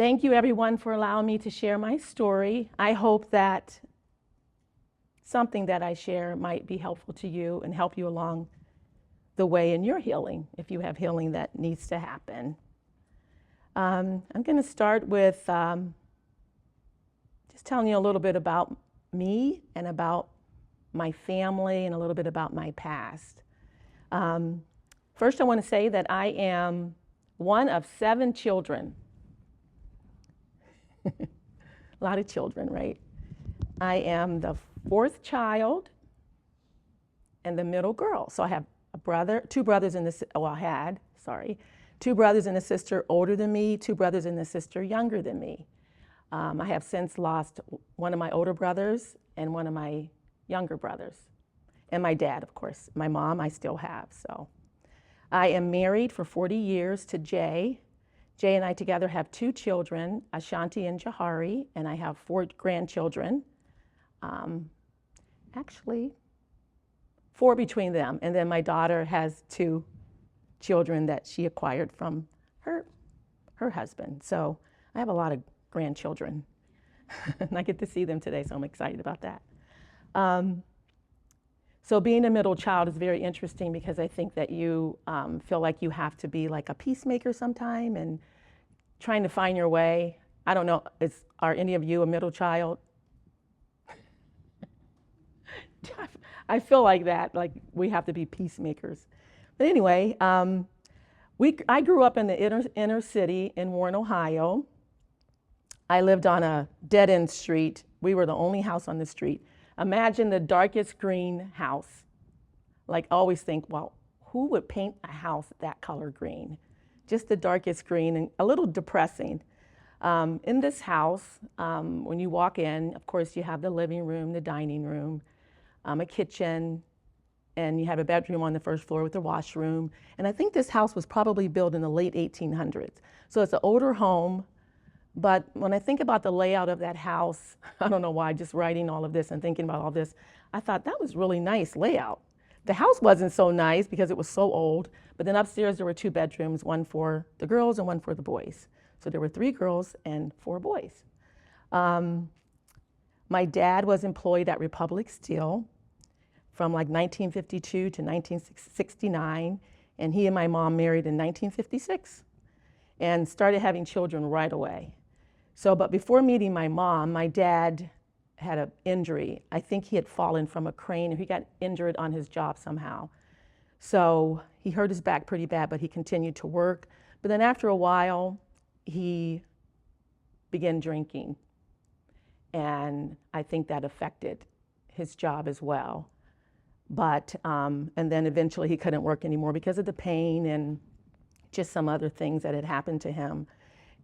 Thank you, everyone, for allowing me to share my story. I hope that something that I share might be helpful to you and help you along the way in your healing, if you have healing that needs to happen. I'm going to start with just telling you a little bit about me and about my family and a little bit about my past. First, I want to say that I am one of 7 children. A lot of children, right? I am the 4th child and the middle girl. So I have a brother, 2 brothers and two brothers and a sister older than me, 2 brothers and a sister younger than me. I have since lost one of my older brothers and one of my younger brothers. And my dad, of course. My mom I still have, so. I am married for 40 years to Jay. Jay and I together have 2 children, Ashanti and Jahari, and I have 4 grandchildren. Actually, 4 between them. And then my daughter has 2 children that she acquired from her husband. So I have a lot of grandchildren. And I get to see them today, so I'm excited about that. So being a middle child is very interesting because I think that you feel like you have to be like a peacemaker sometime and trying to find your way. I don't know, are any of you a middle child? I feel like that, like we have to be peacemakers. But anyway, I grew up in the inner city in Warren, Ohio. I lived on a dead-end street. We were the only house on the street. Imagine the darkest green house. Like, I always think, well, who would paint a house that color green? Just the darkest green and a little depressing. In this house, when you walk in, of course, you have the living room, the dining room, a kitchen, and you have a bedroom on the first floor with a washroom. And I think this house was probably built in the late 1800s. So it's an older home. But when I think about the layout of that house, I don't know why, just writing all of this and thinking about all this, I thought that was really nice layout. The house wasn't so nice because it was so old, but then upstairs there were 2 bedrooms, one for the girls and one for the boys. So there were 3 girls and 4 boys. My dad was employed at Republic Steel from like 1952 to 1969, and he and my mom married in 1956 and started having children right away. So, but before meeting my mom, my dad had an injury. I think he had fallen from a crane, or he got injured on his job somehow. So he hurt his back pretty bad, but he continued to work. But then after a while, he began drinking. And I think that affected his job as well. But, and then eventually he couldn't work anymore because of the pain and just some other things that had happened to him.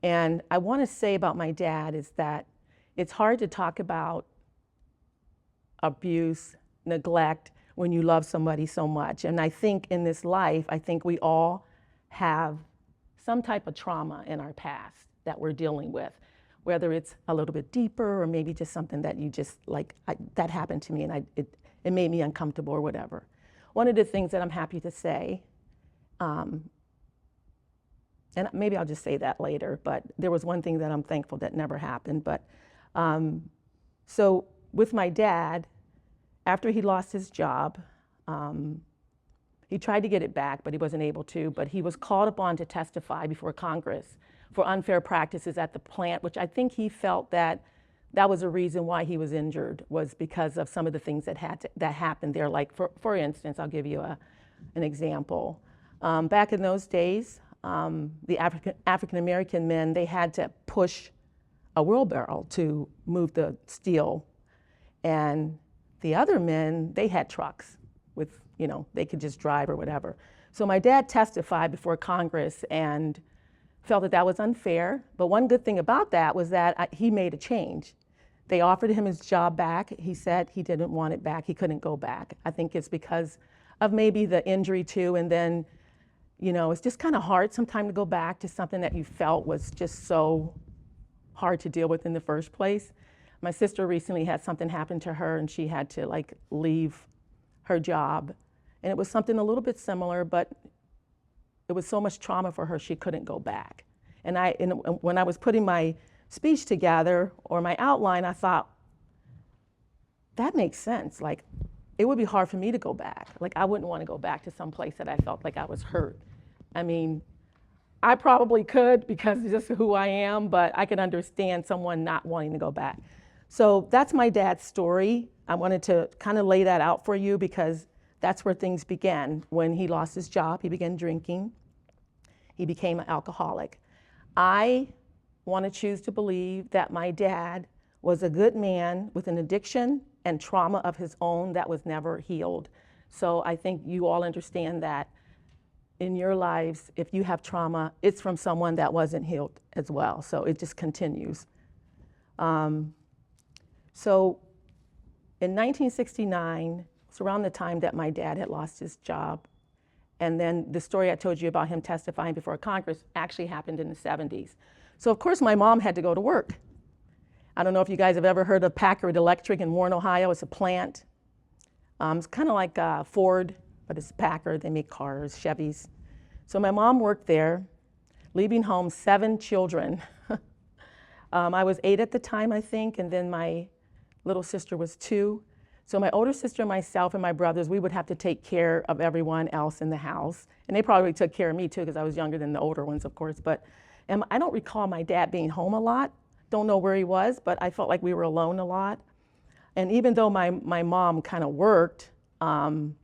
And I want to say about my dad is that it's hard to talk about abuse, neglect, when you love somebody so much. And I think in this life, I think we all have some type of trauma in our past that we're dealing with, whether it's a little bit deeper or maybe just something that you just like, that happened to me and it made me uncomfortable or whatever. One of the things that I'm happy to say, and maybe I'll just say that later, but there was one thing that I'm thankful that never happened. But so with my dad, after he lost his job, he tried to get it back, but he wasn't able to. But he was called upon to testify before Congress for unfair practices at the plant, which I think he felt that was a reason why he was injured, was because of some of the things that happened there. Like, for instance, I'll give you an example. Back in those days, the African-American men, they had to push a wheelbarrow to move the steel. And the other men, they had trucks with, they could just drive or whatever. So my dad testified before Congress and felt that was unfair. But one good thing about that was that he made a change. They offered him his job back. He said he didn't want it back. He couldn't go back. I think it's because of maybe the injury too, and then it's just kind of hard sometimes to go back to something that you felt was just so hard to deal with in the first place. My sister recently had something happen to her and she had to leave her job. And it was something a little bit similar, but it was so much trauma for her she couldn't go back. And when I was putting my speech together or my outline, I thought, that makes sense. Like, it would be hard for me to go back. Like, I wouldn't want to go back to some place that I felt like I was hurt. I mean, I probably could because it's just who I am, but I can understand someone not wanting to go back. So that's my dad's story. I wanted to kind of lay that out for you because that's where things began. When he lost his job, he began drinking. He became an alcoholic. I want to choose to believe that my dad was a good man with an addiction and trauma of his own that was never healed. So I think you all understand that in your lives, if you have trauma, it's from someone that wasn't healed as well. So it just continues. So in 1969, it's around the time that my dad had lost his job. And then the story I told you about him testifying before Congress actually happened in the 70s. So of course my mom had to go to work. I don't know if you guys have ever heard of Packard Electric in Warren, Ohio. It's a plant. It's kind of like Ford, but it's Packard. They make cars, Chevys. So my mom worked there, leaving home 7 children. I was 8 at the time, I think, and then my little sister was 2. So my older sister, myself, and my brothers, we would have to take care of everyone else in the house. And they probably took care of me too, because I was younger than the older ones, of course. But I don't recall my dad being home a lot. Don't know where he was, but I felt like we were alone a lot. And even though my mom kind of worked, at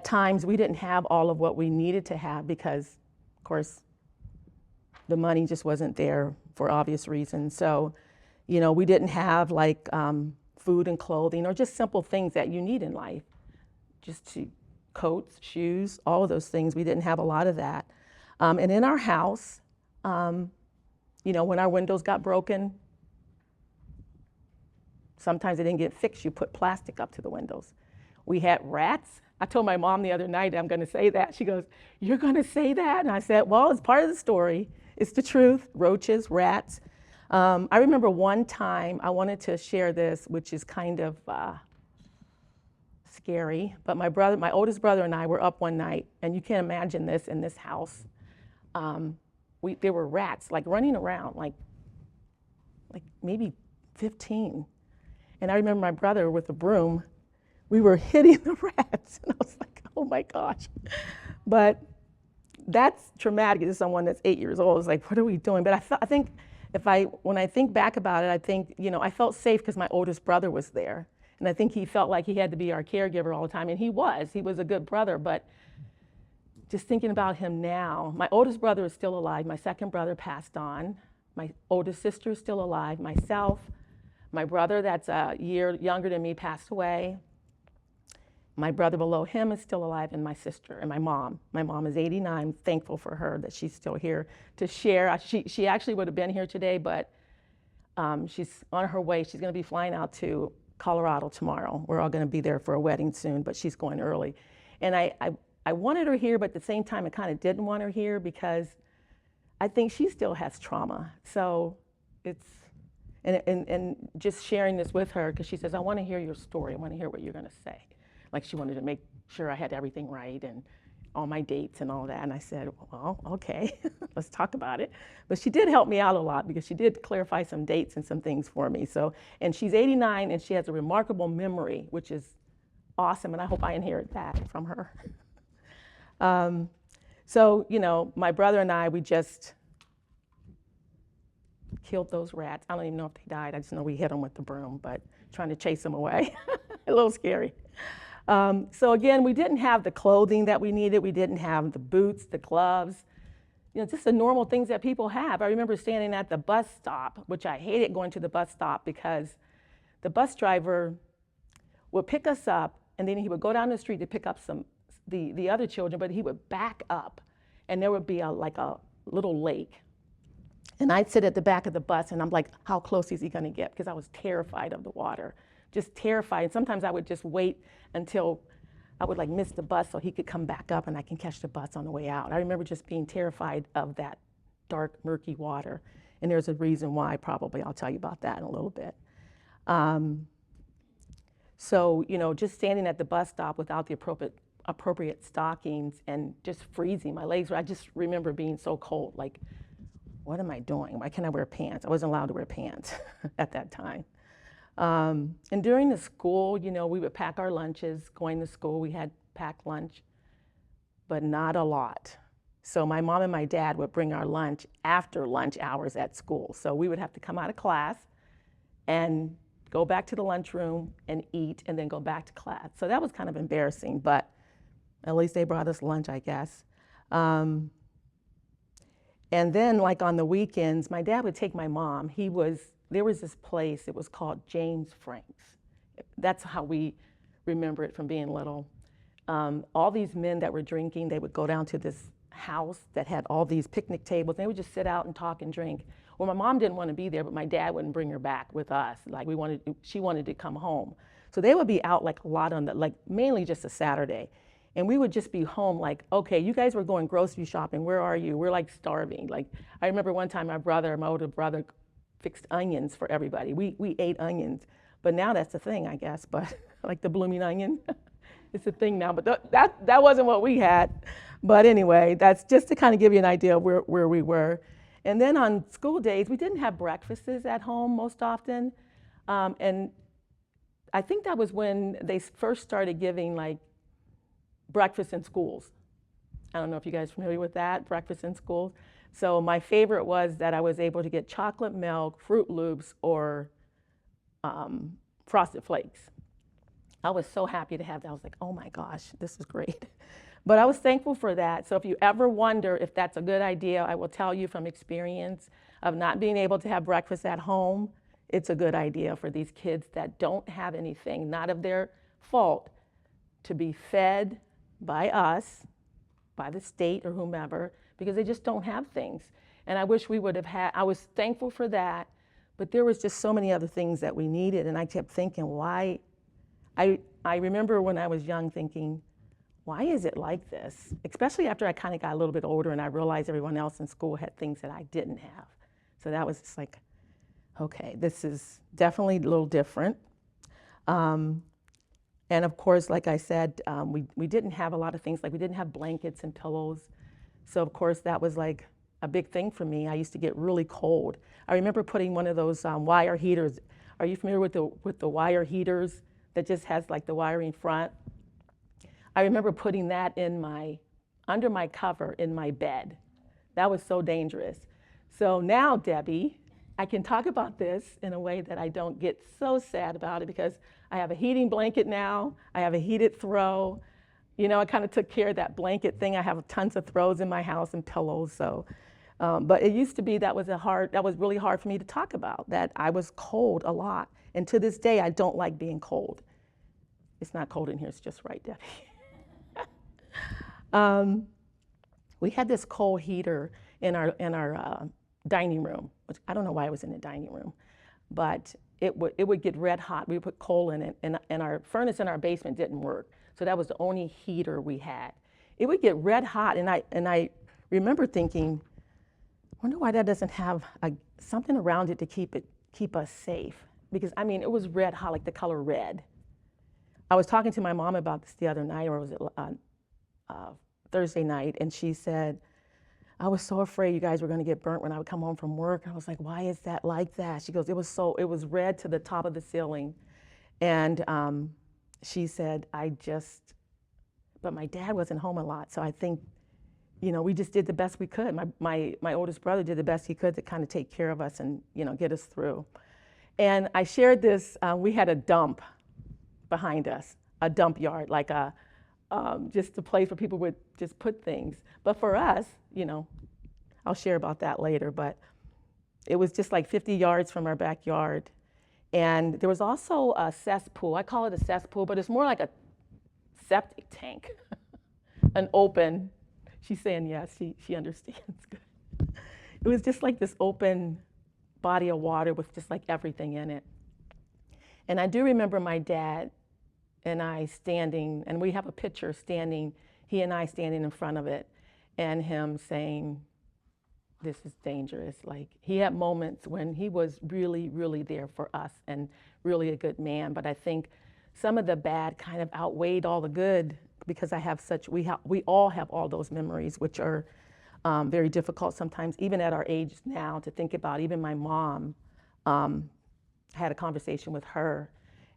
times we didn't have all of what we needed to have because, of course, the money just wasn't there for obvious reasons. So, you know, we didn't have like food and clothing or just simple things that you need in life. Just coats, shoes, all of those things. We didn't have a lot of that. And in our house, you know, when our windows got broken, sometimes they didn't get fixed. You put plastic up to the windows. We had rats. I told my mom the other night I'm going to say that. She goes, "You're going to say that?" And I said, well, it's part of the story. It's the truth. Roaches, rats. I remember one time I wanted to share this, which is kind of scary. But my oldest brother and I were up one night, and you can't imagine this in this house. There were rats like running around, like maybe 15. And I remember my brother with a broom. We were hitting the rats, and I was like, oh my gosh. But that's traumatic to someone that's 8 years old. It's like, what are we doing? But I think when I think back about it, I think, you know, I felt safe because my oldest brother was there. And I think he felt like he had to be our caregiver all the time. And he was a good brother. But just thinking about him now, my oldest brother is still alive. My second brother passed on. My oldest sister is still alive. Myself, my brother that's a year younger than me passed away. My brother below him is still alive, and my sister and my mom. My mom is 89. I'm thankful for her that she's still here to share. She actually would have been here today, but she's on her way. She's going to be flying out to Colorado tomorrow. We're all going to be there for a wedding soon, but she's going early. And I wanted her here, but at the same time, I kind of didn't want her here because I think she still has trauma. So it's, and just sharing this with her, because she says, I want to hear your story. I want to hear what you're going to say. Like she wanted to make sure I had everything right and all my dates and all that. And I said, well, okay, let's talk about it. But she did help me out a lot because she did clarify some dates and some things for me. So, and she's 89 and she has a remarkable memory, which is awesome. And I hope I inherit that from her. So, you know, my brother and I, we just killed those rats. I don't even know if they died. I just know we hit them with the broom, but trying to chase them away. A little scary. So again, we didn't have the clothing that we needed. We didn't have the boots, the gloves, you know, just the normal things that people have. I remember standing at the bus stop, which I hated going to the bus stop because the bus driver would pick us up and then he would go down the street to pick up the other children, but he would back up and there would be like a little lake. And I'd sit at the back of the bus and I'm like, how close is he gonna get? Because I was terrified of the water. Just terrified. And sometimes I would just wait until I would like miss the bus so he could come back up and I can catch the bus on the way out. I remember just being terrified of that dark, murky water. And there's a reason why, probably. I'll tell you about that in a little bit. So, you know, just standing at the bus stop without the appropriate appropriate stockings and just freezing. My legs were, I just remember being so cold, like, what am I doing? Why can't I wear pants? I wasn't allowed to wear pants at that time. And during the school, you know, we would pack our lunches. Going to school, we had packed lunch, but not a lot. So my mom and my dad would bring our lunch after lunch hours at school. So we would have to come out of class and go back to the lunchroom and eat and then go back to class. So that was kind of embarrassing, but at least they brought us lunch, I guess. And then like on the weekends, my dad would take my mom. There was this place, it was called James Frank's. That's how we remember it from being little. All these men that were drinking, they would go down to this house that had all these picnic tables. They would just sit out and talk and drink. Well, my mom didn't want to be there, but my dad wouldn't bring her back with us. Like she wanted to come home. So they would be out like a lot on like mainly just a Saturday. And we would just be home like, okay, you guys were going grocery shopping. Where are you? We're like starving. Like I remember one time my older brother fixed onions for everybody. We ate onions, but now that's the thing, I guess, but like the blooming onion. It's a thing now, but that wasn't what we had. But anyway, that's just to kind of give you an idea of where we were. And then on school days, we didn't have breakfasts at home most often. And I think that was when they first started giving like breakfast in schools. I don't know if you guys are familiar with that, breakfast in schools. So my favorite was that I was able to get chocolate milk, Fruit Loops, or Frosted Flakes. I was so happy to have that. I was like, oh my gosh, this is great. But I was thankful for that. So if you ever wonder if that's a good idea, I will tell you from experience of not being able to have breakfast at home, it's a good idea for these kids that don't have anything, not of their fault, to be fed by us, by the state or whomever, because they just don't have things. And I wish we would have had, I was thankful for that, but there was just so many other things that we needed. And I kept thinking, why? I remember when I was young thinking, why is it like this? Especially after I kind of got a little bit older and I realized everyone else in school had things that I didn't have. So that was just like, okay, this is definitely a little different. And of course, like I said, we didn't have a lot of things, like we didn't have blankets and pillows. So of course that was like a big thing for me. I used to get really cold. I remember putting one of those wire heaters. Are you familiar with the wire heaters that just has like the wiring front? I remember putting that under my cover in my bed. That was so dangerous. So now, Debbie, I can talk about this in a way that I don't get so sad about it because I have a heating blanket now. I have a heated throw. You know, I kind of took care of that blanket thing. I have tons of throws in my house and pillows. So, but it used to be that was really hard for me to talk about, that I was cold a lot. And to this day, I don't like being cold. It's not cold in here, it's just right, Debbie. We had this coal heater in our dining room, which I don't know why it was in the dining room, but it would get red hot. We would put coal in it, and our furnace in our basement didn't work. So that was the only heater we had. It would get red hot, and I remember thinking, I wonder why that doesn't have something around it to keep us safe. Because I mean, it was red hot, like the color red. I was talking to my mom about this the other night, or was it Thursday night, and she said, I was so afraid you guys were going to get burnt when I would come home from work. I was like, why is that like that? She goes, it was red to the top of the ceiling. And she said, but my dad wasn't home a lot, so I think, you know, we just did the best we could. My oldest brother did the best he could to kind of take care of us and, you know, get us through. And I shared this, we had a dump behind us, a dump yard, like just a place where people would just put things. But for us, you know, I'll share about that later, but it was just like 50 yards from our backyard. And there was also a cesspool. I call it a cesspool, but it's more like a septic tank, an open. She's saying yes, she understands. Good. It was just like this open body of water with just like everything in it. And I do remember my dad and I standing, and we have a picture standing, he and I standing in front of it, and him saying, this is dangerous. Like, he had moments when he was really, really there for us and really a good man, but I think some of the bad kind of outweighed all the good because we all have all those memories, which are very difficult sometimes, even at our age now, to think about. Even my mom, had a conversation with her,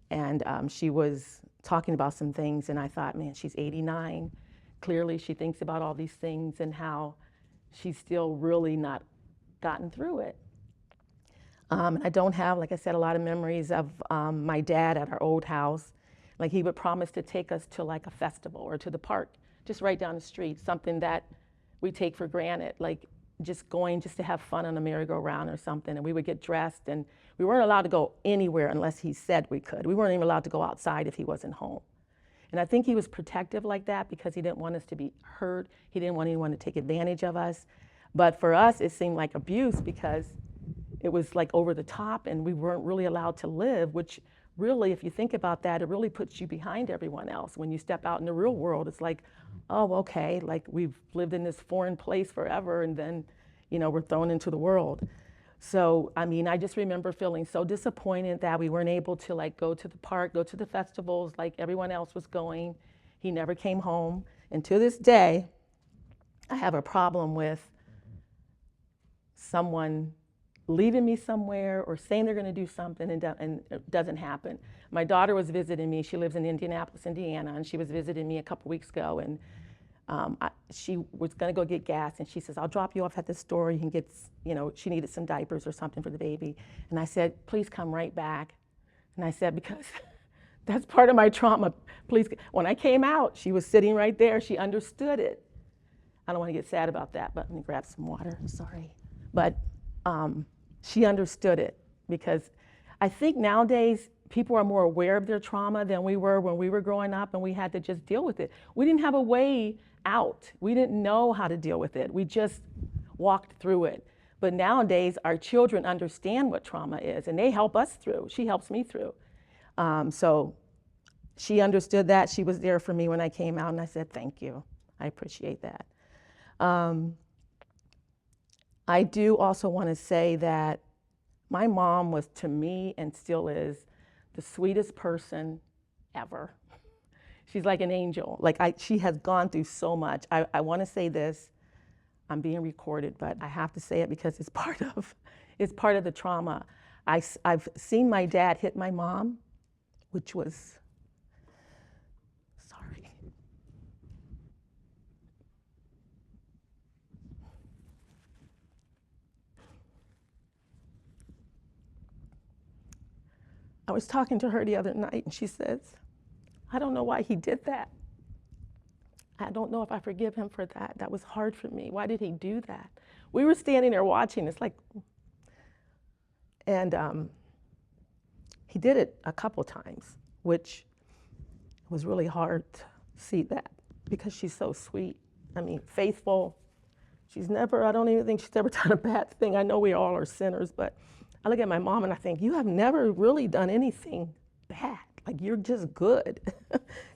and she was talking about some things, and I thought, man, she's 89. Clearly, she thinks about all these things and how she's still really not gotten through it. I don't have, like I said, a lot of memories of my dad at our old house. Like, he would promise to take us to like a festival or to the park, just right down the street, something that we take for granted, like just going just to have fun on a merry-go-round or something. And we would get dressed, and we weren't allowed to go anywhere unless he said we could. We weren't even allowed to go outside if he wasn't home. And I think he was protective like that because he didn't want us to be hurt. He didn't want anyone to take advantage of us. But for us, it seemed like abuse because it was like over the top, and we weren't really allowed to live, which really, if you think about that, it really puts you behind everyone else. When you step out in the real world, it's like, oh, okay, like we've lived in this foreign place forever, and then, we're thrown into the world. So, I mean, I just remember feeling so disappointed that we weren't able to like go to the park, go to the festivals like everyone else was going. He never came home. And to this day, I have a problem with someone leaving me somewhere or saying they're going to do something and it doesn't happen. My daughter was visiting me. She lives in Indianapolis, Indiana, and she was visiting me a couple weeks ago, and she was going to go get gas, and she says, I'll drop you off at the store. You can get, she needed some diapers or something for the baby. And I said, please come right back. And I said, because that's part of my trauma. Please. When I came out, she was sitting right there. She understood it. I don't want to get sad about that, but let me grab some water. Sorry. But she understood it, because I think nowadays people are more aware of their trauma than we were when we were growing up, and we had to just deal with it. We didn't have a way out. We didn't know how to deal with it. We just walked through it. But nowadays, our children understand what trauma is, and they help us through. She helps me through. So she understood that. She was there for me when I came out, and I said, thank you. I appreciate that. I do also want to say that my mom was, to me, and still is, the sweetest person ever. She's like an angel. She has gone through so much. I want to say this. I'm being recorded, but I have to say it because it's part of the trauma. I've seen my dad hit my mom, which was, sorry. I was talking to her the other night, and she says, I don't know why he did that. I don't know if I forgive him for that. That was hard for me. Why did he do that? We were standing there watching. It's like, and he did it a couple times, which was really hard to see that, because she's so sweet. I mean, faithful. I don't even think she's ever done a bad thing. I know we all are sinners, but I look at my mom and I think, you have never really done anything bad. Like, you're just good.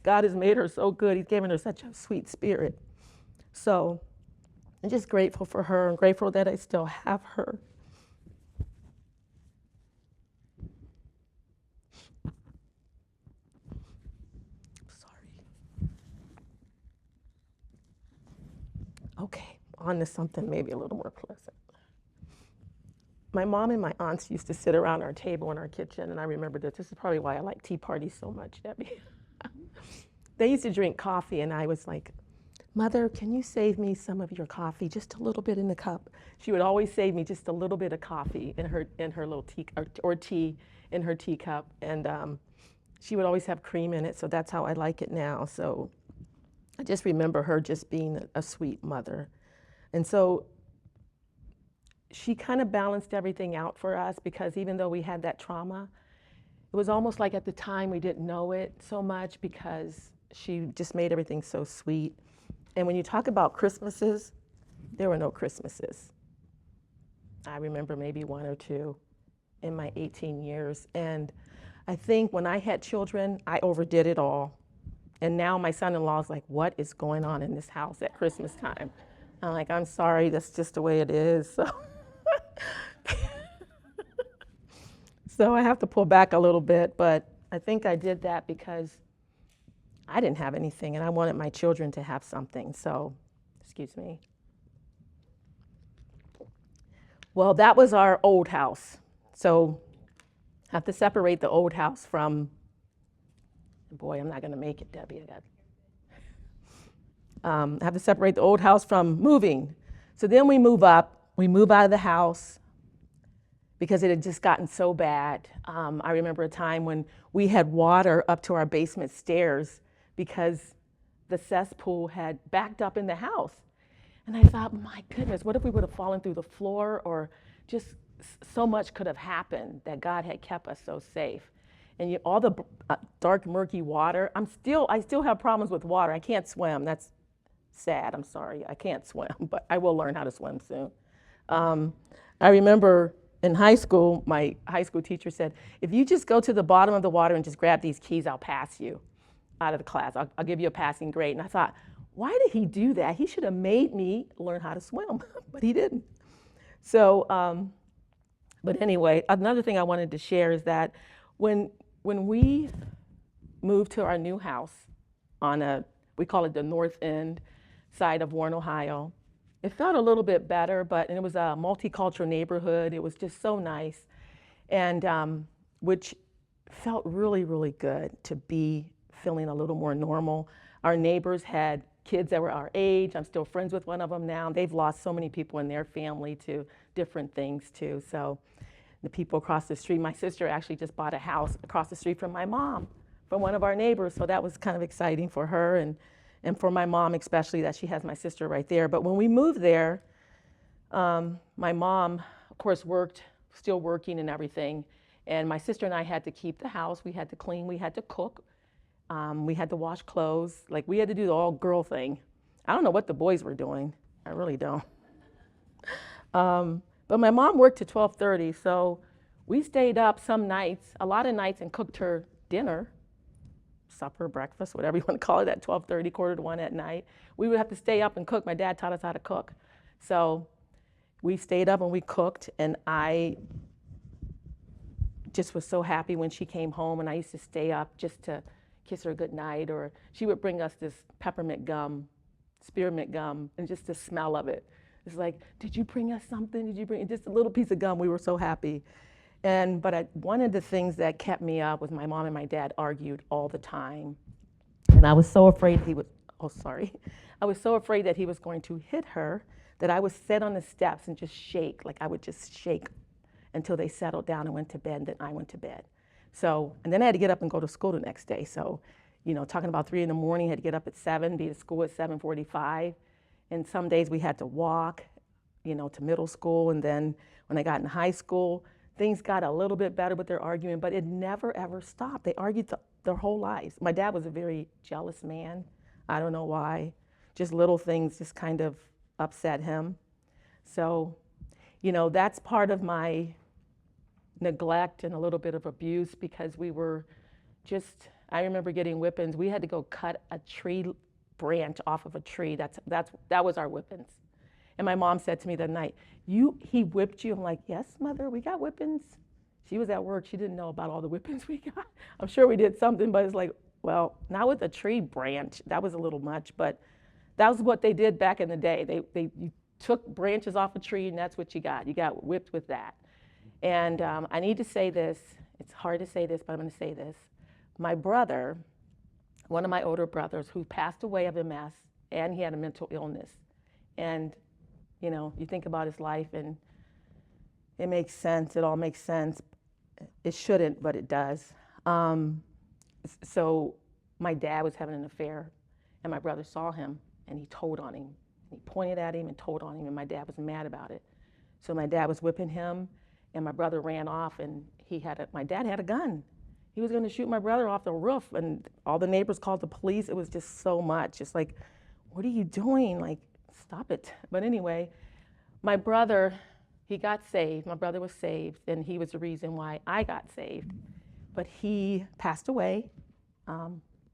God has made her so good. He's given her such a sweet spirit. So I'm just grateful for her. I'm grateful that I still have her. Sorry. Okay, on to something maybe a little more pleasant. My mom and my aunts used to sit around our table in our kitchen, and I remember this. This is probably why I like tea parties so much, Debbie. They used to drink coffee, and I was like, Mother, can you save me some of your coffee, just a little bit in the cup? She would always save me just a little bit of coffee in her little tea, or tea in her teacup, and she would always have cream in it, so that's how I like it now. So I just remember her just being a sweet mother. And so she kind of balanced everything out for us, because even though we had that trauma, it was almost like at the time we didn't know it so much, because she just made everything so sweet. And when you talk about Christmases, there were no Christmases. I remember maybe one or two in my 18 years. And I think when I had children, I overdid it all. And now my son-in-law is like, what is going on in this house at Christmas time? I'm like, I'm sorry, that's just the way it is. So I have to pull back a little bit, but I think I did that because I didn't have anything, and I wanted my children to have something. So, excuse me. Well, that was our old house. So, have to separate the old house from, boy, I'm not going to make it, Debbie. I have to separate the old house from moving. So then we move up, we move out of the house because it had just gotten so bad. I remember a time when we had water up to our basement stairs because the cesspool had backed up in the house. And I thought, my goodness, what if we would have fallen through the floor, or just so much could have happened that God had kept us so safe. And all the dark, murky water, I still have problems with water. I can't swim. That's sad. I'm sorry. I can't swim, but I will learn how to swim soon. I remember in high school, my high school teacher said, if you just go to the bottom of the water and just grab these keys, I'll pass you out of the class. I'll give you a passing grade. And I thought, why did he do that? He should have made me learn how to swim, but he didn't. So, but anyway, another thing I wanted to share is that when we moved to our new house on we call it the north end side of Warren, Ohio, it felt a little bit better, and it was a multicultural neighborhood. It was just so nice, and which felt really, really good to be feeling a little more normal. Our neighbors had kids that were our age. I'm still friends with one of them now. They've lost so many people in their family to different things too. So the people across the street, my sister actually just bought a house across the street from my mom, from one of our neighbors. So that was kind of exciting for her and for my mom especially, that she has my sister right there. But when we moved there, my mom, of course, still working and everything. And my sister and I had to keep the house. We had to clean, we had to cook. We had to wash clothes. Like, we had to do the all-girl thing. I don't know what the boys were doing. I really don't. But my mom worked to 12:30, so we stayed up some nights, a lot of nights, and cooked her dinner, supper, breakfast, whatever you want to call it, at 12:30, 12:45 at night. We would have to stay up and cook. My dad taught us how to cook. So we stayed up and we cooked, and I just was so happy when she came home, and I used to stay up just to kiss her goodnight, or she would bring us this peppermint gum, spearmint gum, and just the smell of it. It's like, did you bring us something? Did you bring just a little piece of gum? We were so happy. But one of the things that kept me up was my mom and my dad argued all the time. And I was so afraid I was so afraid that he was going to hit her that I would sit on the steps and just shake. Like, I would just shake until they settled down and went to bed, and then I went to bed. So, and then I had to get up and go to school the next day. So, talking about 3 a.m, I had to get up at 7, be at school at 7:45. And some days we had to walk, to middle school. And then when I got in high school, things got a little bit better with their arguing, but it never, ever stopped. They argued their whole lives. My dad was a very jealous man. I don't know why. Just little things just kind of upset him. So, that's part of my neglect and a little bit of abuse, because I remember getting whippings. We had to go cut a tree branch off of a tree. That was our whippings. And my mom said to me that night, he whipped you? I'm like, yes, mother, we got whippings. She was at work. She didn't know about all the whippings we got. I'm sure we did something, but it's like, well, not with a tree branch. That was a little much, but that was what they did back in the day. You took branches off a tree, and that's what you got. You got whipped with that. And I need to say this. It's hard to say this, but I'm going to say this. My brother, one of my older brothers, who passed away of MS, and he had a mental illness. And, you think about his life, and it makes sense. It all makes sense. It shouldn't, but it does. So my dad was having an affair, and my brother saw him, and he told on him. He pointed at him and told on him, and my dad was mad about it. So my dad was whipping him, and my brother ran off, and my dad had a gun. He was going to shoot my brother off the roof, and all the neighbors called the police. It was just so much. It's like, what are you doing? Like, stop it. But anyway, my brother, he got saved. My brother was saved, and he was the reason why I got saved. But he passed away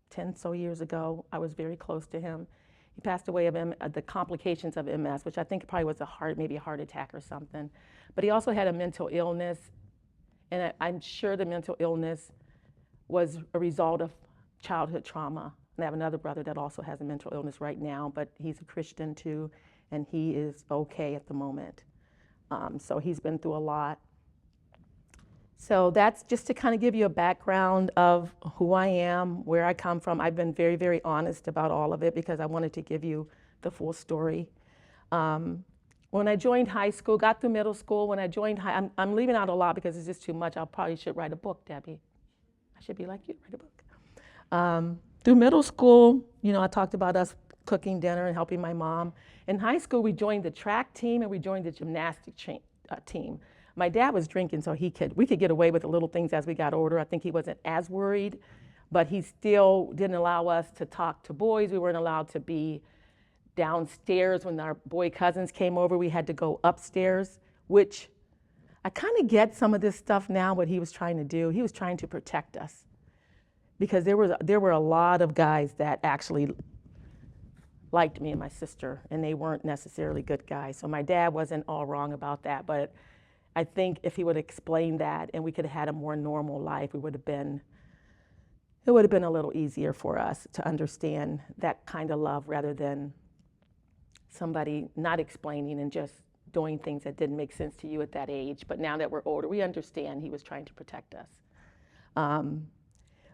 10 so years ago. I was very close to him. He passed away of the complications of MS, which I think probably was maybe a heart attack or something. But he also had a mental illness, and I'm sure the mental illness was a result of childhood trauma. And I have another brother that also has a mental illness right now, but he's a Christian too, and he is okay at the moment. So he's been through a lot. So that's just to kind of give you a background of who I am, where I come from. I've been very, very honest about all of it because I wanted to give you the full story. When I joined high school, got through middle school, when I joined I'm leaving out a lot because it's just too much. I probably should write a book, Debbie. I should be like you, write a book. Through middle school, I talked about us cooking dinner and helping my mom. In high school, we joined the track team and we joined the gymnastic team. My dad was drinking, so we could get away with the little things as we got older. I think he wasn't as worried, but he still didn't allow us to talk to boys. We weren't allowed to be downstairs. When our boy cousins came over, we had to go upstairs, which I kind of get some of this stuff now, what he was trying to do. He was trying to protect us because there were a lot of guys that actually liked me and my sister, and they weren't necessarily good guys. So my dad wasn't all wrong about that, but I think if he would explain that and we could have had a more normal life, it would have been a little easier for us to understand that kind of love rather than somebody not explaining and just doing things that didn't make sense to you at that age. But now that we're older, we understand he was trying to protect us.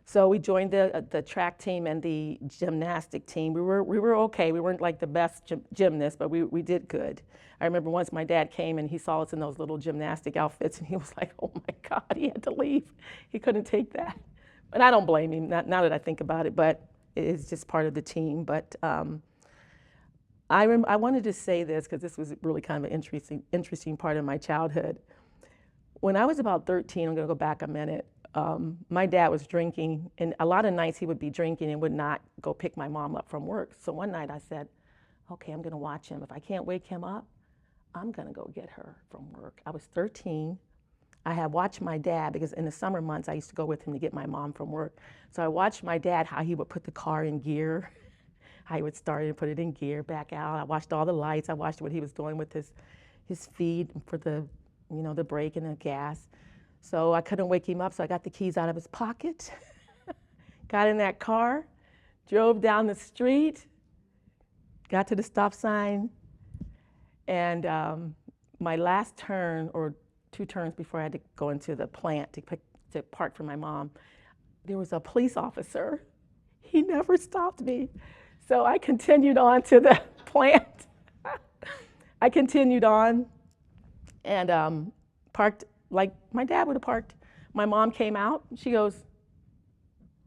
So we joined the track team and the gymnastic team. We were okay. We weren't like the best gymnasts, but we did good. I remember once my dad came and he saw us in those little gymnastic outfits and he was like, oh my God, he had to leave. He couldn't take that. But I don't blame him, now that I think about it, but it's just part of the team. But I wanted to say this because this was really kind of an interesting part of my childhood. When I was about 13, I'm going to go back a minute, my dad was drinking, and a lot of nights he would be drinking and would not go pick my mom up from work. So one night I said, okay, I'm going to watch him. If I can't wake him up, I'm going to go get her from work. I was 13. I had watched my dad, because in the summer months I used to go with him to get my mom from work. So I watched my dad, how he would put the car in gear, how he would start and put it in gear, back out. I watched all the lights. I watched what he was doing with his feet for the brake and the gas. So I couldn't wake him up, so I got the keys out of his pocket, got in that car, drove down the street, got to the stop sign, and my last turn, or 2 turns before I had to go into the plant to park for my mom, there was a police officer. He never stopped me. So I continued on to the plant. I continued on and parked like my dad would have parked. My mom came out. She goes,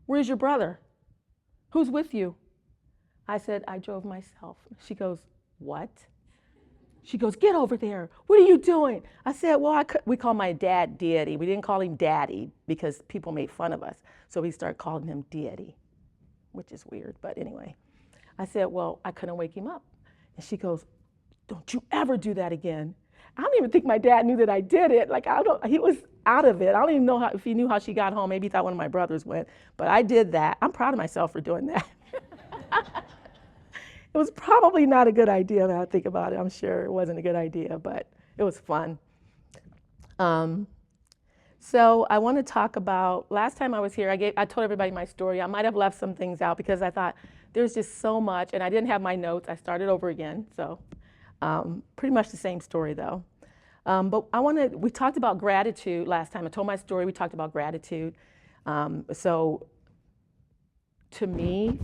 where's your brother? Who's with you? I said, I drove myself. She goes, what? She goes, get over there. What are you doing? I said, well, we call my dad Deity. We didn't call him Daddy because people made fun of us. So we started calling him Deity, which is weird, but anyway. I said, well, I couldn't wake him up. And she goes, don't you ever do that again. I don't even think my dad knew that I did it. Like, he was out of it. I don't even know if he knew how she got home. Maybe he thought one of my brothers went, but I did that. I'm proud of myself for doing that. It was probably not a good idea now I think about it. I'm sure it wasn't a good idea, but it was fun. So I want to talk about, last time I was here, I told everybody my story. I might have left some things out because I thought there's just so much, and I didn't have my notes. I started over again, so pretty much the same story though. But we talked about gratitude last time. I told my story, we talked about gratitude. So to me,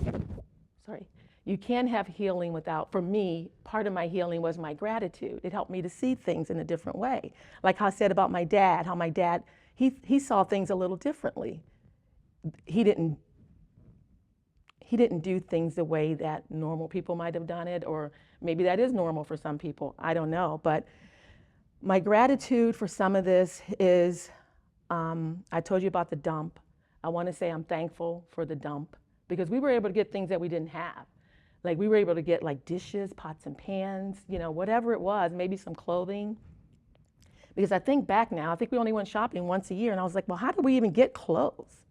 you can't have healing without, for me, part of my healing was my gratitude. It helped me to see things in a different way. Like how I said about my dad, how my dad, he saw things a little differently. He didn't do things the way that normal people might have done it, or maybe that is normal for some people, I don't know. But my gratitude for some of this is, I told you about the dump. I want to say I'm thankful for the dump because we were able to get things that we didn't have. Like we were able to get like dishes, pots and pans, whatever it was, maybe some clothing. Because I think back now, I think we only went shopping once a year, and I was like, well, how did we even get clothes?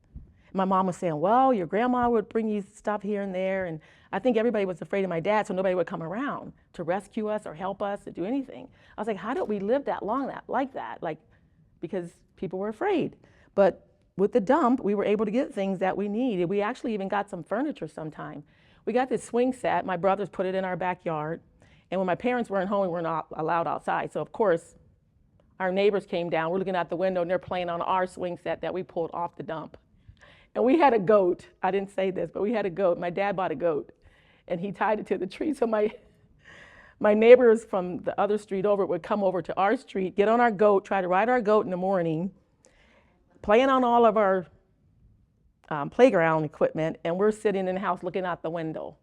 My mom was saying, well, your grandma would bring you stuff here and there, and I think everybody was afraid of my dad, so nobody would come around to rescue us or help us to do anything. I was like, how did we live that long like that? Like, because people were afraid. But with the dump, we were able to get things that we needed. We actually even got some furniture sometime. We got this swing set. My brothers put it in our backyard. And when my parents weren't home, we weren't allowed outside. So, of course, our neighbors came down. We're looking out the window, and they're playing on our swing set that we pulled off the dump. And we had a goat. I didn't say this, but we had a goat. My dad bought a goat, and he tied it to the tree. So my neighbors from the other street over would come over to our street, get on our goat, try to ride our goat in the morning, playing on all of our playground equipment, and we're sitting in the house looking out the window.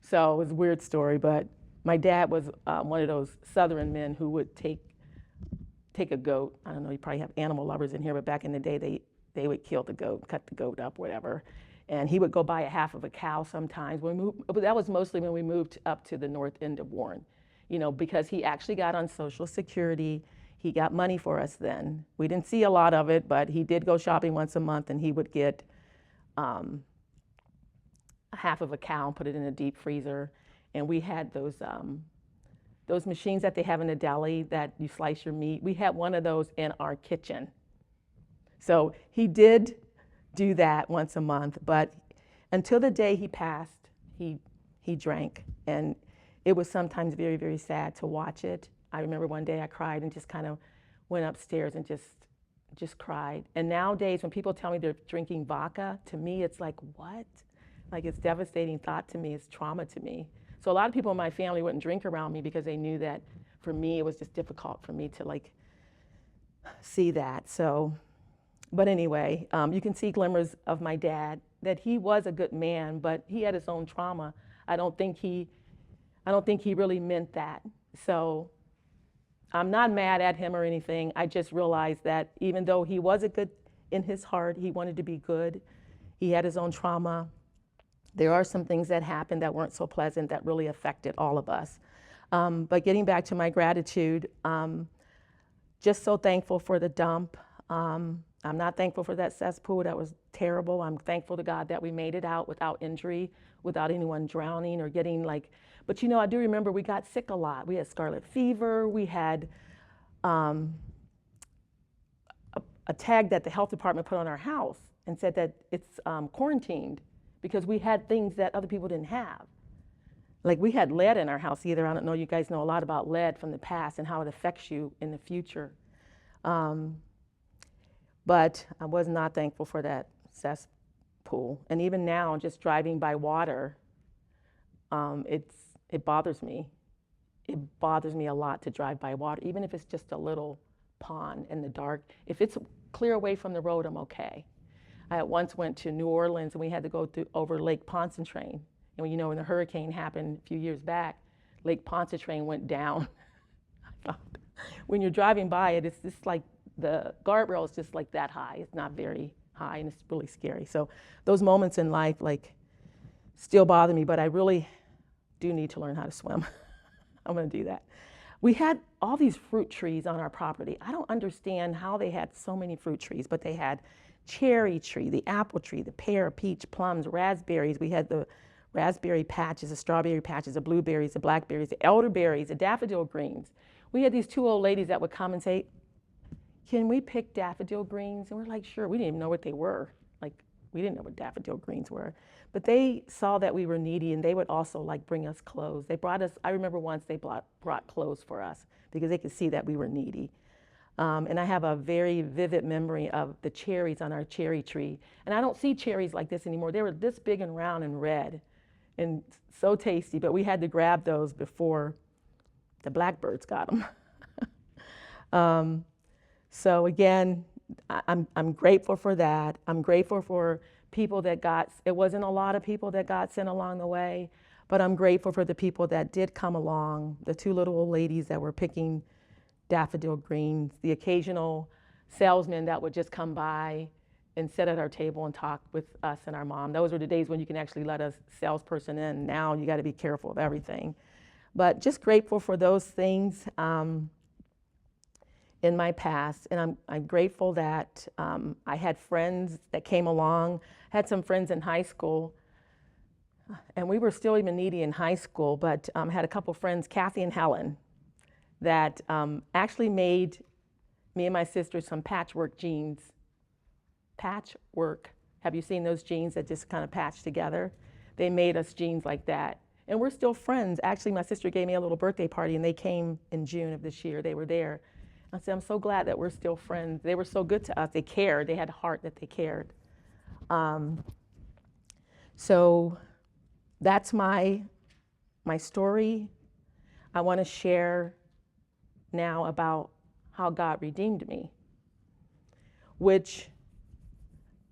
So it was a weird story, but my dad was one of those Southern men who would take a goat. I don't know, you probably have animal lovers in here, but back in the day, they would kill the goat, cut the goat up, whatever. And he would go buy a half of a cow sometimes. But that was mostly when we moved up to the north end of Warren, because he actually got on Social Security. He got money for us then. We didn't see a lot of it, but he did go shopping once a month, and he would get a half of a cow and put it in a deep freezer. And we had those machines that they have in the deli that you slice your meat. We had one of those in our kitchen. So he did do that once a month, but until the day he passed, he drank. And it was sometimes very, very sad to watch it. I remember one day I cried and just kind of went upstairs and just cried. And nowadays when people tell me they're drinking vodka, to me it's like, what? Like, it's a devastating thought to me, it's trauma to me. So a lot of people in my family wouldn't drink around me because they knew that for me it was just difficult for me to see that. So, but anyway, you can see glimmers of my dad, that he was a good man, but he had his own trauma. I don't think he really meant that. So I'm not mad at him or anything. I just realized that even though he was a good, in his heart, he wanted to be good, he had his own trauma. There are some things that happened that weren't so pleasant that really affected all of us. But getting back to my gratitude, just so thankful for the dump. I'm not thankful for that cesspool. That was terrible. I'm thankful to God that we made it out without injury, without anyone drowning or getting but I do remember we got sick a lot. We had scarlet fever. We had a tag that the health department put on our house and said that it's quarantined because we had things that other people didn't have. Like, we had lead in our house either. I don't know, you guys know a lot about lead from the past and how it affects you in the future. But I was not thankful for that cesspool. And even now, just driving by water, it bothers me. It bothers me a lot to drive by water, even if it's just a little pond in the dark. If it's clear away from the road, I'm okay. I once went to New Orleans and we had to go over Lake Pontchartrain. And when the hurricane happened a few years back, Lake Pontchartrain went down. When you're driving by it, it's just like the guardrail is just like that high. It's not very high, and it's really scary. So those moments in life still bother me, but I really do need to learn how to swim. I'm gonna do that. We had all these fruit trees on our property. I don't understand how they had so many fruit trees, but they had cherry tree, the apple tree, the pear, peach, plums, raspberries. We had the raspberry patches, the strawberry patches, the blueberries, the blackberries, the elderberries, the daffodil greens. We had these two old ladies that would come and say, "Can we pick daffodil greens?" And we're like, "Sure." We didn't even know what they were. We didn't know what daffodil greens were. But they saw that we were needy, and they would also bring us clothes. They brought us, I remember once they brought clothes for us because they could see that we were needy. And I have a very vivid memory of the cherries on our cherry tree. And I don't see cherries like this anymore. They were this big and round and red and so tasty, but we had to grab those before the blackbirds got them. So again, I'm grateful for that. I'm grateful for people that it wasn't a lot of people that got sent along the way, but I'm grateful for the people that did come along, the two little old ladies that were picking daffodil greens, the occasional salesman that would just come by and sit at our table and talk with us and our mom. Those were the days when you can actually let a salesperson in. Now you got to be careful of everything. But just grateful for those things in my past, and I'm grateful that I had friends that came along. I had some friends in high school, and we were still even needy in high school, but had a couple friends, Kathy and Helen, that actually made me and my sister some patchwork jeans patchwork. Have you seen those jeans that just kind of patch together? They made us jeans like that. And we're still friends. Actually, my sister gave me a little birthday party, and they came in June of this year. They were there. I said, I'm so glad that we're still friends. They were so good to us. They cared. They had a heart that they cared. So that's my story. I want to share now about how God redeemed me, which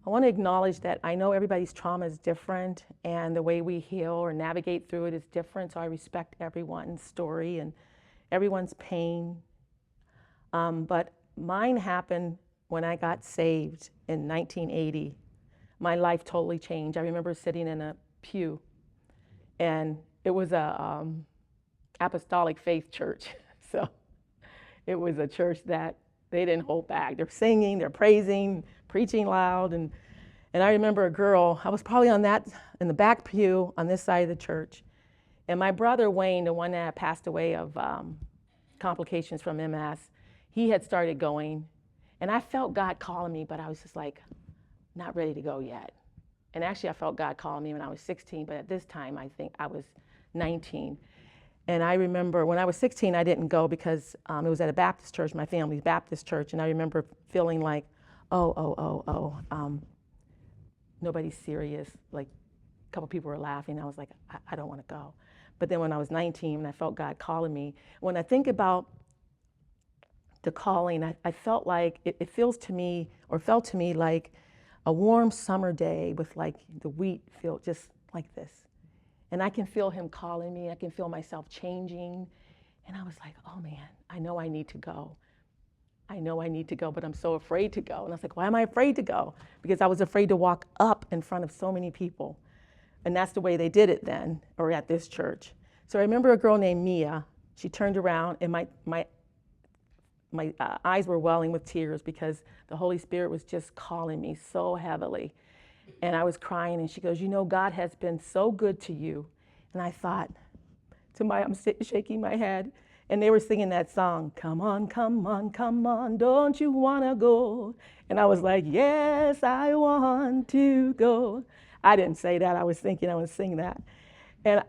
I want to acknowledge that I know everybody's trauma is different and the way we heal or navigate through it is different. So I respect everyone's story and everyone's pain. But mine happened when I got saved in 1980. My life totally changed. I remember sitting in a pew, and it was a apostolic faith church. So it was a church that they didn't hold back. They're singing, they're praising, preaching loud. And I remember a girl, I was probably in the back pew on this side of the church. And my brother Wayne, the one that passed away of complications from MS, he had started going. And I felt God calling me, but I was just like, not ready to go yet. And actually, I felt God calling me when I was 16, but at this time, I think I was 19. And I remember when I was 16, I didn't go because it was at a Baptist church, my family's Baptist church. And I remember feeling like, nobody's serious. Like a couple people were laughing. I was like, I don't want to go. But then when I was 19, and I felt God calling me, when I think about the calling, I felt like it feels to me, or felt to me like a warm summer day with like the wheat field just like this. And I can feel him calling me. I can feel myself changing. And I was like, oh man, I know I need to go. I know I need to go, but I'm so afraid to go. And I was like, why am I afraid to go? Because I was afraid to walk up in front of so many people. And that's the way they did it then, or at this church. So I remember a girl named Mia. She turned around, and my eyes were welling with tears because the Holy Spirit was just calling me so heavily. And I was crying, and she goes, you know, God has been so good to you. And I thought, I'm shaking my head. And they were singing that song, come on, come on, come on, don't you want to go? And I was like, yes, I want to go. I didn't say that. I was thinking I was singing that. And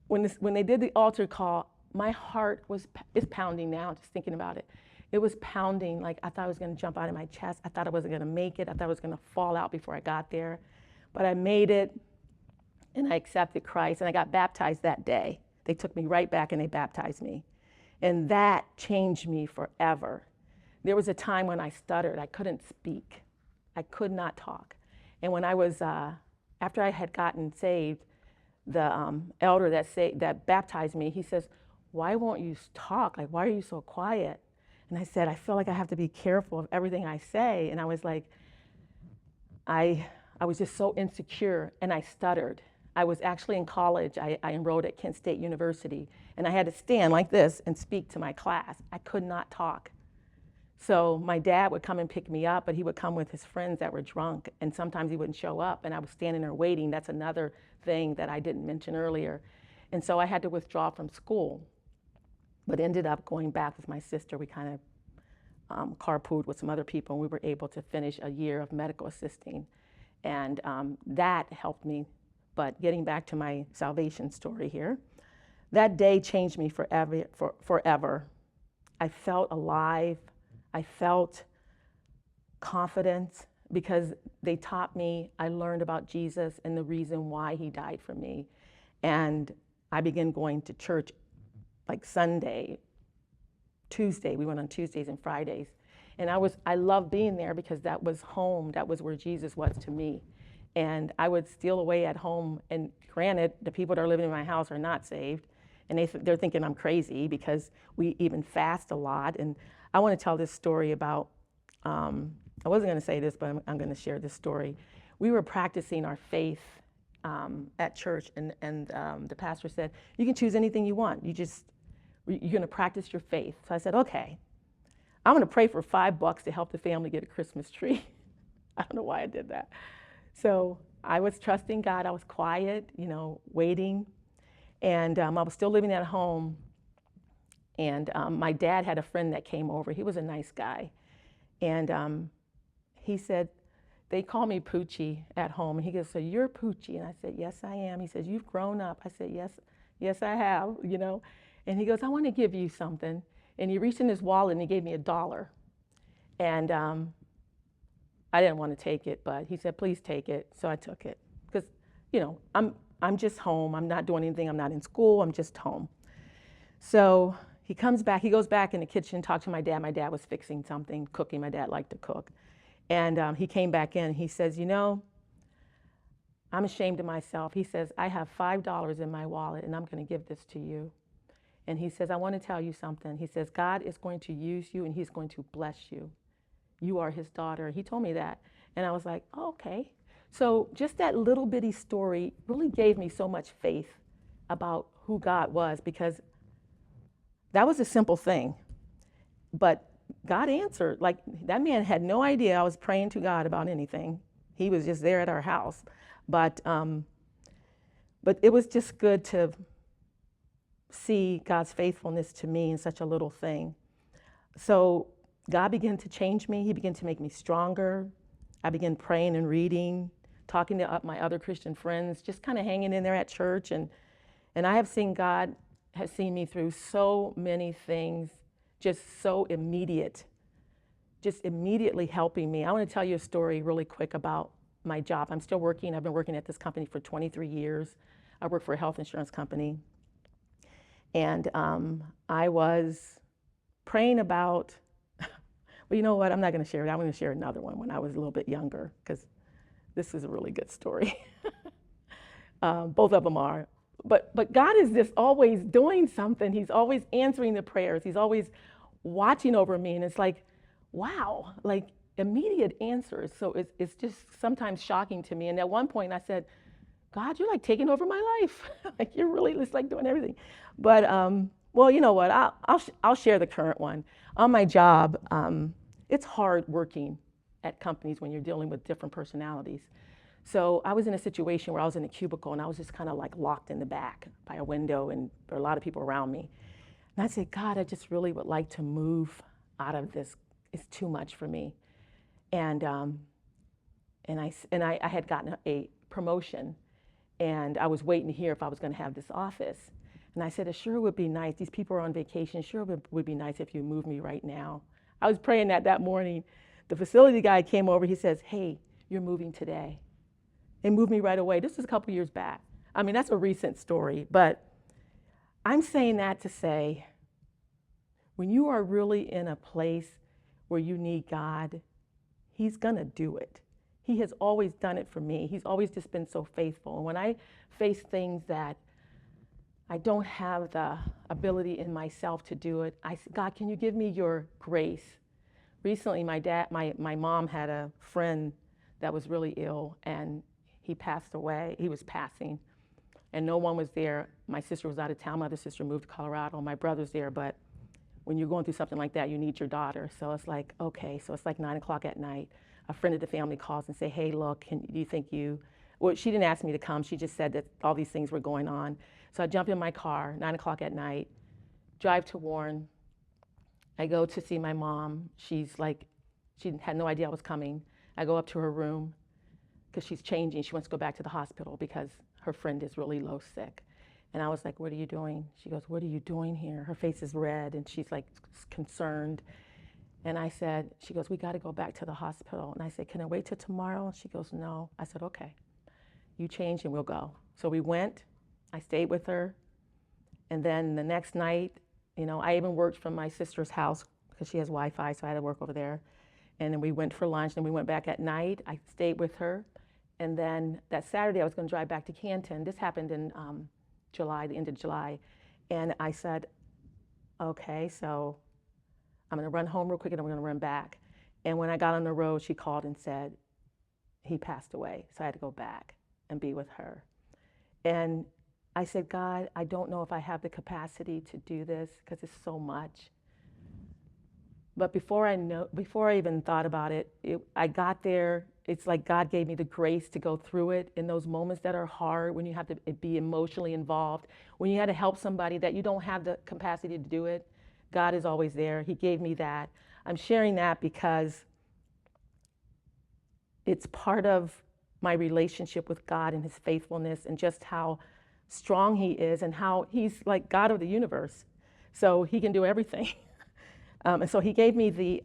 when they did the altar call, my heart is pounding now, just thinking about it. It was pounding, like I thought I was going to jump out of my chest. I thought I wasn't going to make it. I thought I was going to fall out before I got there. But I made it, and I accepted Christ, and I got baptized that day. They took me right back, and they baptized me. And that changed me forever. There was a time when I stuttered. I couldn't speak. I could not talk. And when I was, after I had gotten saved, the elder that baptized me, he says, why won't you talk? Like, why are you so quiet? And I said, I feel like I have to be careful of everything I say. And I was like, I was just so insecure, and I stuttered. I was actually in college. I enrolled at Kent State University, and I had to stand like this and speak to my class. I could not talk. So my dad would come and pick me up, but he would come with his friends that were drunk, and sometimes he wouldn't show up, and I was standing there waiting. That's another thing that I didn't mention earlier. And so I had to withdraw from school, but ended up going back with my sister. We kind of carpooled with some other people, and we were able to finish a year of medical assisting. And that helped me. But getting back to my salvation story here, that day changed me forever. I felt alive. I felt confident because they taught me, I learned about Jesus and the reason why he died for me. And I began going to church like Sunday, Tuesday. We went on Tuesdays and Fridays. And I loved being there because that was home. That was where Jesus was to me. And I would steal away at home. And granted, the people that are living in my house are not saved. And they're thinking I'm crazy because we even fast a lot. And I want to tell this story about, I wasn't going to say this, but I'm going to share this story. We were practicing our faith at church. And the pastor said, you can choose anything you want. You're going to practice your faith. So I said, okay. I'm going to pray for $5 to help the family get a Christmas tree. I don't know why I did that. So I was trusting God. I was quiet, waiting. And I was still living at home. And my dad had a friend that came over. He was a nice guy. And he said, they call me Poochie at home. And he goes, so you're Poochie? And I said, yes, I am. He says, you've grown up. I said, yes, yes, I have, you know. And he goes, I want to give you something. And he reached in his wallet and he gave me $1. And I didn't want to take it, but he said, please take it. So I took it. Because, you know, I'm just home. I'm not doing anything. I'm not in school. I'm just home. So he comes back. He goes back in the kitchen, talked to my dad. My dad was fixing something, cooking. My dad liked to cook. And he came back in. He says, you know, I'm ashamed of myself. He says, I have $5 in my wallet, and I'm going to give this to you. And he says, I want to tell you something. He says, God is going to use you, and he's going to bless you. You are his daughter. He told me that. And I was like, oh, okay. So just that little bitty story really gave me so much faith about who God was, because that was a simple thing. But God answered. Like, that man had no idea I was praying to God about anything. He was just there at our house. But it was just good to see God's faithfulness to me in such a little thing. So God began to change me. He began to make me stronger. I began praying and reading, talking to my other Christian friends, just kind of hanging in there at church. And I have seen God has seen me through so many things, just so immediate, just immediately helping me. I want to tell you a story really quick about my job. I'm still working. I've been working at this company for 23 years. I work for a health insurance company. And I was praying about, well, you know what? I'm not going to share it. I'm going to share another one when I was a little bit younger, because this is a really good story. Both of them are. But God is just always doing something. He's always answering the prayers. He's always watching over me. And it's like, wow, like immediate answers. So it's just sometimes shocking to me. And at one point I said, God, you're like taking over my life. Like, you're really just like doing everything. But, well, you know what? I'll share the current one. On my job, it's hard working at companies when you're dealing with different personalities. So I was in a situation where I was in a cubicle and I was just kind of like locked in the back by a window, and there were a lot of people around me. And I said, God, I just really would like to move out of this. It's too much for me. And I had gotten a promotion, and I was waiting to hear if I was going to have this office. And I said, it sure would be nice. These people are on vacation. Sure would be nice if you moved me right now. I was praying that morning. The facility guy came over. He says, hey, you're moving today. They moved me right away. This was a couple years back. I mean, that's a recent story. But I'm saying that to say, when you are really in a place where you need God, he's going to do it. He has always done it for me. He's always just been so faithful. And when I face things that I don't have the ability in myself to do it, I said, God, can you give me your grace? Recently, my mom had a friend that was really ill, and he passed away. He was passing, and no one was there. My sister was out of town. My other sister moved to Colorado. My brother's there, but when you're going through something like that, you need your daughter. So it's like, okay, so it's like 9 o'clock at night. A friend of the family calls and say, hey, look, do you think well, she didn't ask me to come. She just said that all these things were going on. So I jump in my car, 9 o'clock at night, drive to Warren. I go to see my mom. She's like, she had no idea I was coming. I go up to her room because she's changing. She wants to go back to the hospital because her friend is really low sick. And I was like, what are you doing? She goes, what are you doing here? Her face is red, and she's like concerned. And I said, she goes, we got to go back to the hospital. And I said, can I wait till tomorrow? And she goes, no. I said, okay, you change and we'll go. So we went. I stayed with her. And then the next night, you know, I even worked from my sister's house because she has Wi-Fi, so I had to work over there. And then we went for lunch, and we went back at night. I stayed with her. And then that Saturday, I was going to drive back to Canton. This happened in July, the end of July. And I said, okay, so I'm going to run home real quick, and I'm going to run back. And when I got on the road, she called and said, he passed away. So I had to go back and be with her. And I said, God, I don't know if I have the capacity to do this because it's so much. But before I even thought about it, I got there. It's like God gave me the grace to go through it in those moments that are hard, when you have to be emotionally involved, when you had to help somebody that you don't have the capacity to do it. God is always there. He gave me that. I'm sharing that because it's part of my relationship with God and his faithfulness and just how strong he is and how he's like God of the universe. So he can do everything. And so he gave me the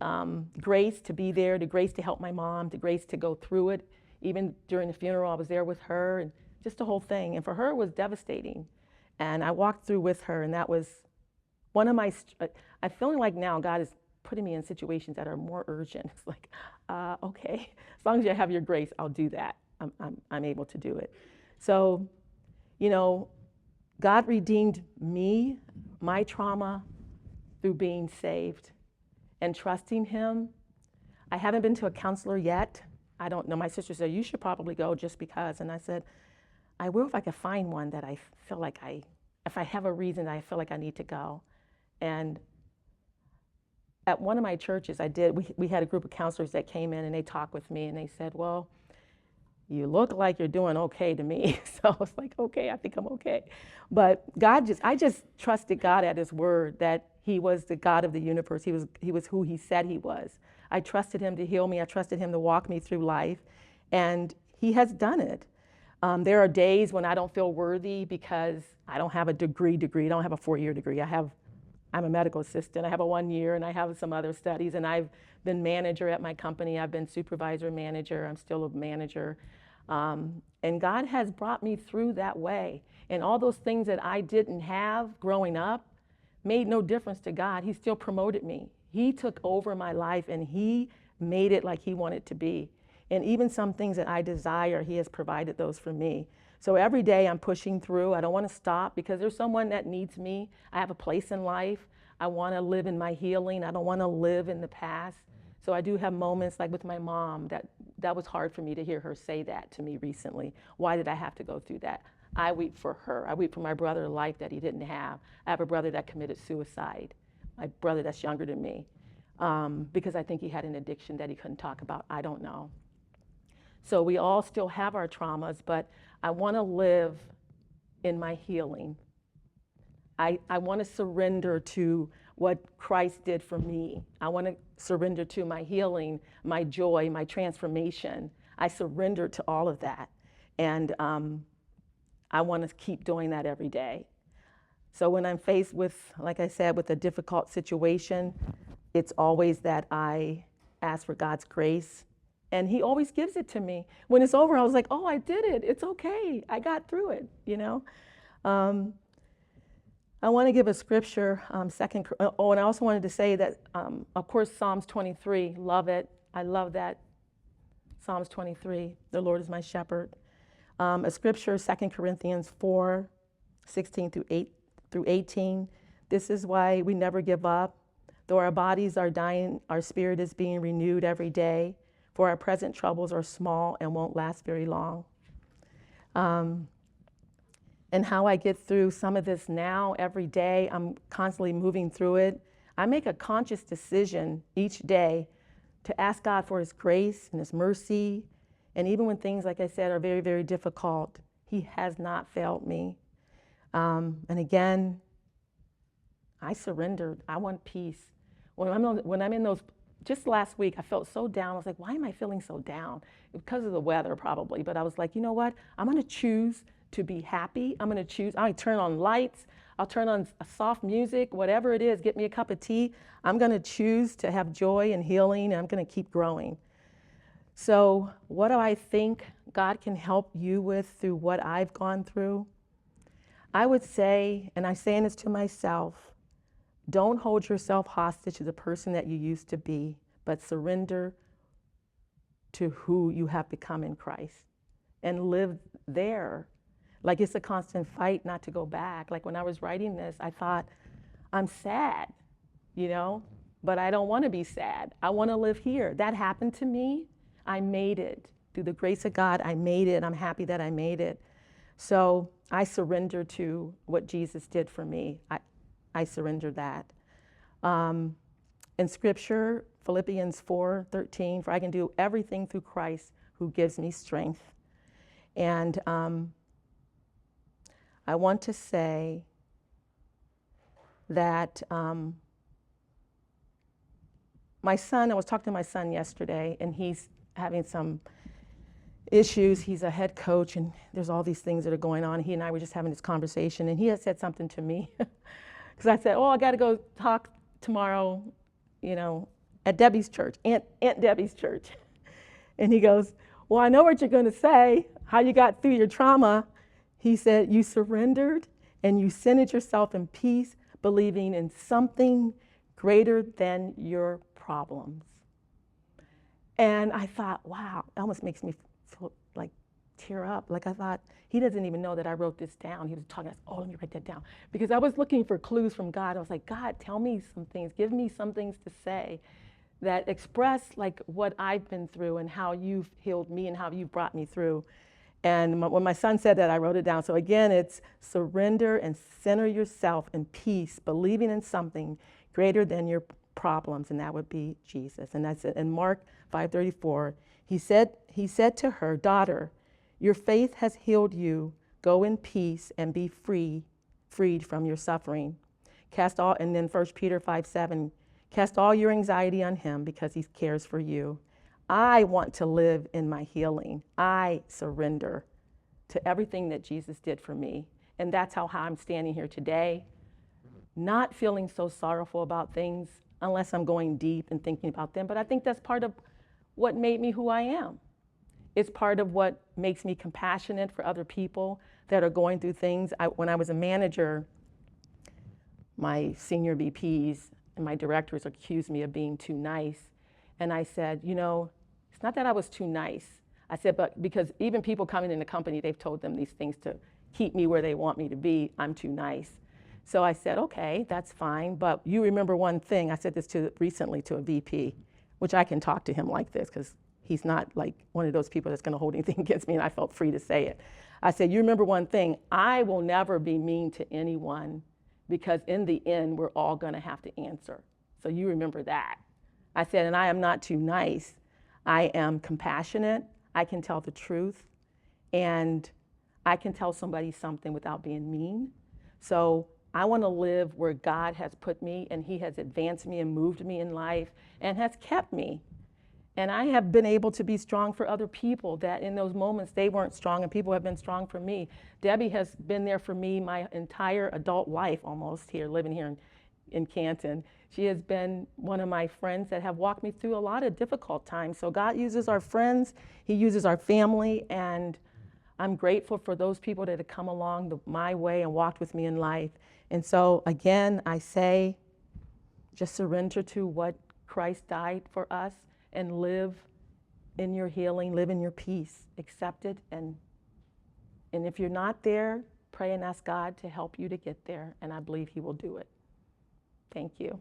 grace to be there, the grace to help my mom, the grace to go through it. Even during the funeral, I was there with her and just the whole thing. And for her, it was devastating. And I walked through with her, and that was one of my, I'm feeling like now God is putting me in situations that are more urgent. It's like, okay, as long as you have your grace, I'll do that. I'm able to do it. So, you know, God redeemed me, my trauma, through being saved and trusting him. I haven't been to a counselor yet. I don't know. My sister said, you should probably go just because. And I said, I will if I can find one that I feel like if I have a reason that I feel like I need to go. And at one of my churches, we had a group of counselors that came in and they talked with me and they said, well, you look like you're doing okay to me. So I was like, okay, I think I'm okay. But I just trusted God at his word that he was the God of the universe. He was who he said he was. I trusted him to heal me. I trusted him to walk me through life. And he has done it. There are days when I don't feel worthy because I don't have a degree. I don't have a 4-year degree. I'm a medical assistant. I have a 1 year and I have some other studies, and I've been manager at my company. I've been supervisor, manager. I'm still a manager. And God has brought me through that way. And all those things that I didn't have growing up made no difference to God. He still promoted me. He took over my life and he made it like he wanted to be. And even some things that I desire, he has provided those for me. So every day I'm pushing through. I don't want to stop because there's someone that needs me. I have a place in life. I want to live in my healing. I don't want to live in the past. So I do have moments like with my mom that was hard for me to hear her say that to me recently. Why did I have to go through that? I weep for her. I weep for my brother, a life that he didn't have. I have a brother that committed suicide, my brother that's younger than me, because I think he had an addiction that he couldn't talk about. I don't know. So we all still have our traumas, but I want to live in my healing. I want to surrender to what Christ did for me. I want to surrender to my healing, my joy, my transformation. I surrender to all of that. And I want to keep doing that every day. So when I'm faced with, like I said, with a difficult situation, it's always that I ask for God's grace. And he always gives it to me. When it's over, I was like, oh, I did it. It's okay. I got through it, you know. I want to give a scripture, and I also wanted to say that, of course, Psalms 23, love it. I love that. Psalms 23, the Lord is my shepherd. A scripture, 2 Corinthians 4, 16 through 18. This is why we never give up. Though our bodies are dying, our spirit is being renewed every day. For our present troubles are small and won't last very long. And how I get through some of this now every day, I'm constantly moving through it. I make a conscious decision each day to ask God for his grace and his mercy. And even when things, like I said, are very, very difficult, he has not failed me. And again, I surrendered. I want peace. When I'm in those, just last week, I felt so down. I was like, why am I feeling so down? Because of the weather, probably. But I was like, you know what? I'm going to choose to be happy. I'm going to choose. I'll turn on lights. I'll turn on soft music, whatever it is. Get me a cup of tea. I'm going to choose to have joy and healing, and I'm going to keep growing. So what do I think God can help you with through what I've gone through? I would say, and I'm saying this to myself, don't hold yourself hostage to the person that you used to be, but surrender to who you have become in Christ and live there. Like it's a constant fight not to go back. Like when I was writing this, I thought, I'm sad, you know, but I don't want to be sad. I want to live here. That happened to me. I made it. Through the grace of God, I made it. I'm happy that I made it. So I surrender to what Jesus did for me. I surrender that. In Scripture, Philippians 4:13, for I can do everything through Christ who gives me strength. And I want to say that my son, I was talking to my son yesterday, and he's having some issues. He's a head coach, and there's all these things that are going on. He and I were just having this conversation, and he had said something to me because I said, "Oh, I got to go talk tomorrow, at Debbie's church, Aunt Debbie's church." And he goes, "Well, I know what you're going to say, how you got through your trauma." He said, "You surrendered and you centered yourself in peace, believing in something greater than your problems." And I thought, wow, it almost makes me feel like tear up. Like I thought, he doesn't even know that I wrote this down. He was talking, I said, "Oh, let me write that down." Because I was looking for clues from God. I was like, "God, tell me some things, give me some things to say that express like what I've been through and how you've healed me and how you've brought me through." And when my son said that, I wrote it down. So again, it's surrender and center yourself in peace, believing in something greater than your problems, and that would be Jesus. And that's it. In Mark 5:34, he said to her, "Daughter, your faith has healed you. Go in peace and be freed from your suffering." And then 1 Peter 5:7, cast all your anxiety on him because he cares for you. I want to live in my healing. I surrender to everything that Jesus did for me. And that's how I'm standing here today, not feeling so sorrowful about things unless I'm going deep and thinking about them. But I think that's part of what made me who I am. It's part of what makes me compassionate for other people that are going through things. When I was a manager, my senior VPs and my directors accused me of being too nice. And I said, it's not that I was too nice. I said, but because even people coming in the company, they've told them these things to keep me where they want me to be. I'm too nice. So I said, okay, that's fine. But you remember one thing. I said this recently to a VP, which I can talk to him like this because he's not like one of those people that's going to hold anything against me, and I felt free to say it. I said, you remember one thing. I will never be mean to anyone because in the end, we're all going to have to answer. So you remember that. I said, and I am not too nice. I am compassionate. I can tell the truth. And I can tell somebody something without being mean. So I want to live where God has put me, and he has advanced me and moved me in life and has kept me. And I have been able to be strong for other people that in those moments they weren't strong, and people have been strong for me. Debbie has been there for me my entire adult life almost here, living here in Canton. She has been one of my friends that have walked me through a lot of difficult times. So God uses our friends, he uses our family, and I'm grateful for those people that have come along my way and walked with me in life. And so again, I say, just surrender to what Christ died for us and live in your healing, live in your peace, accept it. And if you're not there, pray and ask God to help you to get there. And I believe he will do it. Thank you.